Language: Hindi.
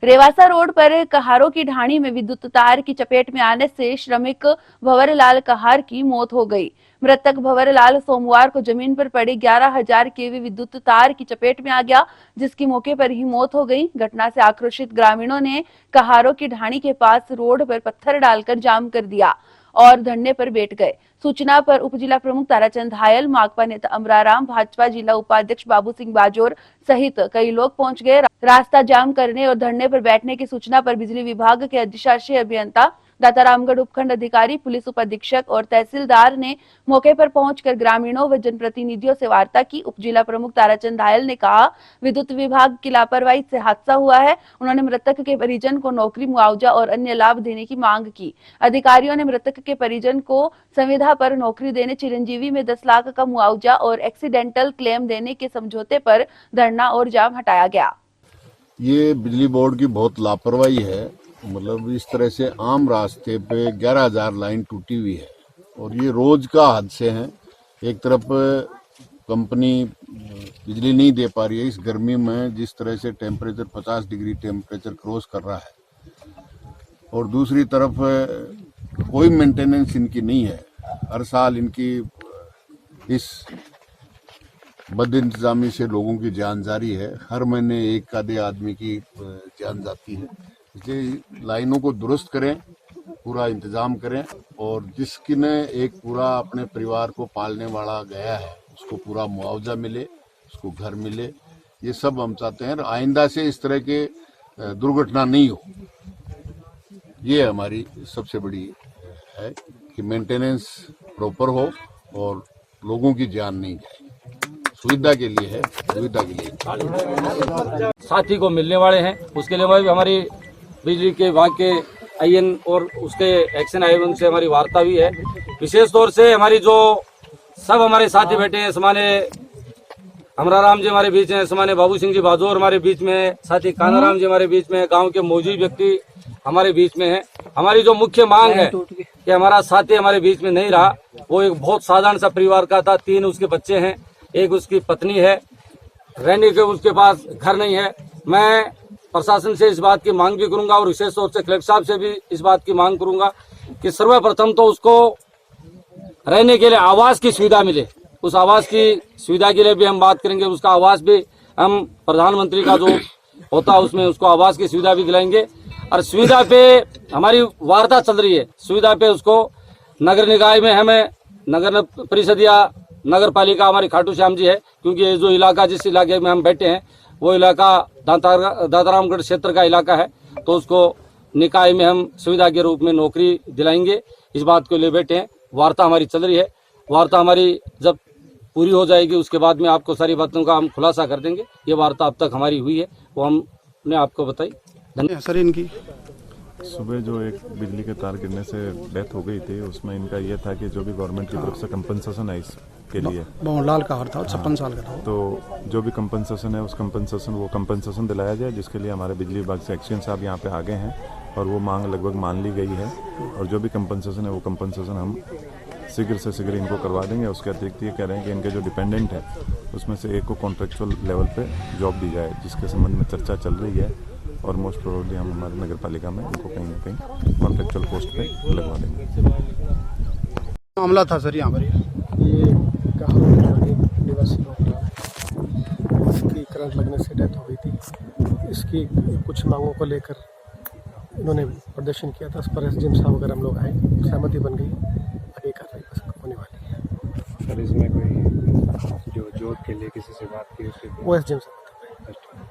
रेवासा रोड पर कहारों की ढाणी में विद्युत तार की चपेट में आने से श्रमिक भंवरलाल कहार की मौत हो गई। मृतक भंवरलाल सोमवार को जमीन पर पड़ी 11,000 केवी विद्युत तार की चपेट में आ गया, जिसकी मौके पर ही मौत हो गई। घटना से आक्रोशित ग्रामीणों ने कहारों की ढाणी के पास रोड पर पत्थर डालकर जाम कर दिया और धरने पर बैठ गए। सूचना पर उप जिला प्रमुख ताराचंद हायल, माकपा नेता अमराराम, भाजपा जिला उपाध्यक्ष बाबू सिंह बाजोर सहित कई लोग पहुंच गए। रास्ता जाम करने और धरने पर बैठने की सूचना पर बिजली विभाग के अधिशासी अभियंता, दातारामगढ़ उपखंड अधिकारी, पुलिस उप अधीक्षक और तहसीलदार ने मौके पर पहुंचकर ग्रामीणों व जनप्रतिनिधियों से वार्ता की। उप जिला प्रमुख ताराचंद हायल ने कहा, विद्युत विभाग की लापरवाही से हादसा हुआ है। उन्होंने मृतक के परिजन को नौकरी, मुआवजा और अन्य लाभ देने की मांग की। अधिकारियों ने मृतक के परिजन को संविदा पर नौकरी देने, चिरंजीवी में 10 लाख का मुआवजा और एक्सीडेंटल क्लेम देने के समझौते पर धरना और जाम हटाया गया। ये बिजली बोर्ड की बहुत लापरवाही है। मतलब इस तरह से आम रास्ते पे 11,000 लाइन टूटी हुई है और ये रोज का हादसे हैं। एक तरफ कंपनी बिजली नहीं दे पा रही है इस गर्मी में, जिस तरह से टेम्परेचर 50 डिग्री टेम्परेचर क्रॉस कर रहा है, और दूसरी तरफ कोई मेंटेनेंस इनकी नहीं है। हर साल इनकी इस बद इंतजामी से लोगों की जान जारी है। हर महीने एक आधे आदमी की जान जाती है। इसलिए लाइनों को दुरुस्त करें, पूरा इंतजाम करें, और जिसने एक पूरा अपने परिवार को पालने वाला गया है उसको पूरा मुआवजा मिले, उसको घर मिले। ये सब हम चाहते हैं। आइंदा से इस तरह के दुर्घटना नहीं हो, ये हमारी सबसे बड़ी है कि मेंटेनेंस प्रॉपर हो और लोगों की जान नहीं जाए। सुविधा के लिए है, सुविधा के लिए साथी को मिलने वाले हैं, उसके लिए भी हमारी बिजली के विभाग के आईएन और उसके एक्शन आए, उनसे हमारी वार्ता हुई है। विशेष तौर से हमारी जो सब हमारे साथी बैठे हैं, समाने अमराराम जी हमारे बीच में, समाने बाबू सिंह जी बाजोर हमारे बीच में, साथी कानाराम जी हमारे बीच में, गांव के मौजूद व्यक्ति हमारे बीच में है। हमारी जो मुख्य मांग है कि हमारा साथी हमारे बीच में नहीं रहा। वो एक बहुत साधारण सा परिवार का था, 3 उसके बच्चे हैं, एक उसकी पत्नी है, रहने के उसके पास घर नहीं है। मैं प्रशासन से इस बात की मांग भी करूंगा और विशेष तौर से कलेक्टर साहब से भी इस बात की मांग करूंगा कि सर्वप्रथम तो उसको रहने के लिए आवास की सुविधा मिले। उस आवास की सुविधा के लिए भी हम बात करेंगे। उसका आवास भी हम प्रधानमंत्री का जो होता है उसमें उसको आवास की सुविधा भी दिलाएंगे। और सुविधा पे हमारी वार्ता चल रही है। सुविधा पे उसको नगर निकाय में हमें नगर परिषद या नगर पालिका हमारी खाटू श्याम जी है, क्योंकि ये जो इलाका जिस इलाके में हम बैठे हैं वो इलाका दातारामगढ़ क्षेत्र का इलाका है, तो उसको निकाय में हम सुविधा के रूप में नौकरी दिलाएंगे। इस बात को ले बैठे हैं। वार्ता हमारी चल रही है। वार्ता हमारी जब पूरी हो जाएगी उसके बाद में आपको सारी बातों का हम खुलासा कर देंगे। ये वार्ता अब तक हमारी हुई है, वो हमने आपको बताई। धन्यवाद सर। इनकी सुबह जो एक बिजली के तार गिरने से डेथ हो गई थी, उसमें इनका ये था कि जो भी गवर्नमेंट की तरफ से कंपनसेशन है इसके लिए, भंवरलाल का था, 56 साल का था, तो जो भी कंपनसेशन है उस कंपनसेशन दिलाया जाए, जिसके लिए हमारे बिजली विभाग से एक्शन साहब यहाँ पे आ गए हैं और वो मांग लगभग मान ली गई है। और जो भी कंपनसेशन है वो कंपनसेशन हम शीघ्र से शीघ्र इनको करवा देंगे। उसके अतिरिक्त ये कह रहे हैं कि इनके जो डिपेंडेंट है उसमें से एक को कॉन्ट्रेक्चुअल लेवल पे जॉब दी जाए, जिसके संबंध में चर्चा चल रही है और मोस्ट प्रोबेबली हम हमारे नगर पालिका में इनको कहीं ना कहीं कॉन्ट्रेक्चुअल पोस्ट पे लगवा देंगे। मामला था सर यहाँ पर ये निवासी इसकी करंट लगने से डेथ हो गई थी। इसकी कुछ मांगों को लेकर इन्होंने प्रदर्शन किया था। उस पर एसडीएम साहब वगैरह हम लोग आए, सहमति बन गई, आगे कार्रवाई बस होने वाली है। सर इसमें कोई जो जॉब के लिए किसी से बात की, वो एसडीएम साहब